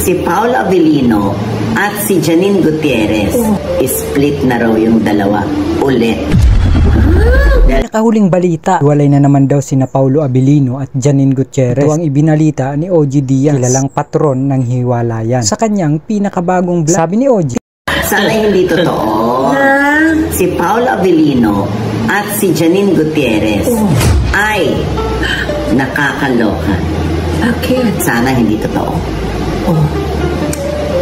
si Paolo Abilino at si Janine Gutierrez. Split na raw yung dalawa ulit. Nakahuling balita, walay na naman daw sina Paolo Abilino at Janine Gutierrez. Ito ang ibinalita ni OG Diaz, kilalang patron ng hiwalayan, sa kanyang pinakabagong vlog. Sabi ni OG, sana hindi totoo. Si Paolo Abilino at si Janine Gutierrez ay nakakaloka. Okay. Sana hindi totoo.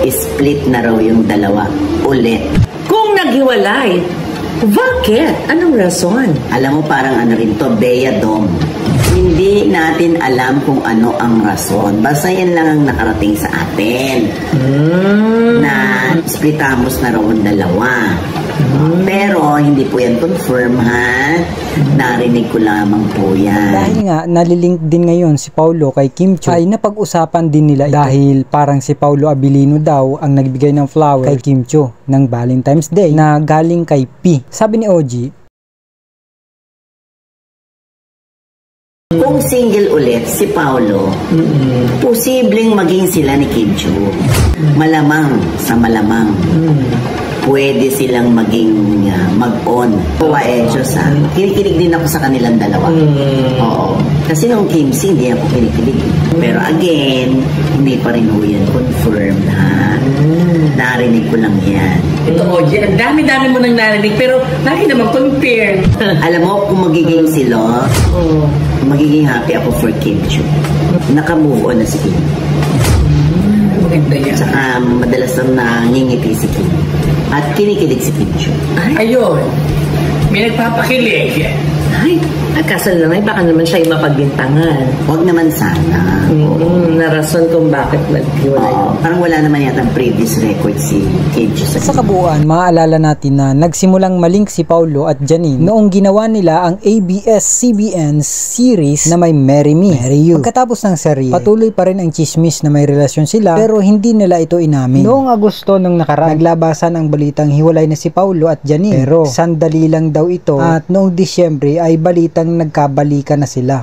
Split na raw yung dalawa ulit. Kung naghiwalay, bakit? Anong rason? Alam mo, parang ano rin to, Bea Dom. Hindi natin alam kung ano ang rason. Basta yan lang ang nakarating sa atin. Na splitamos na raw ang dalawa. Pero hindi po yan confirm, ha? Narinig ko lamang po yan. Dahil nga nalilink din ngayon si Paolo kay Kim Chiu, ay napag-usapan din nila ito. Dahil parang si Paolo Abilino daw ang nagbigay ng flower kay Kim Chiu ng Valentine's Day na galing kay P. Sabi ni OG, kung single ulit si Paolo, posibleng maging sila ni Kim Chiu. Malamang sa malamang. Pwede silang maging mag-on. Diyos, ha? Kinikilig din ako sa kanilang dalawa. Oo. Kasi nung Kim C, hindi ako kinikilig. Pero again, hindi pa rin ho yan confirmed, ha? Narinig ko lang yan. Ito, OG, ang dami-dami mo nang narinig, pero lagi naman compare. Alam mo, kung magiging sila, magiging happy ako for Kim Chiu. Naka-move on na si Kim. Saka madalas na nangingiti si Kim. At kinikilig si Kim Chiu. Ayun. May nagpapakilig. Ay, kasal lang ay baka naman siya yung mapagbintangan. Huwag naman sana. Narason kung bakit naghiwalay. Parang wala naman yata previous record si Kim Chiu. Sa kabuuan, maaalala natin na nagsimulang malink si Paolo at Janine noong ginawa nila ang ABS-CBN series na may Marry Me, Marry You. Pagkatapos ng serye, patuloy pa rin ang chismis na may relasyon sila pero hindi nila ito inamin. Noong Agosto nung nakaraan, naglabasan ang balitang hiwalay na si Paolo at Janine. Pero sandali lang daw ito at noong Disyembre ay balitang nagkabalikan na sila.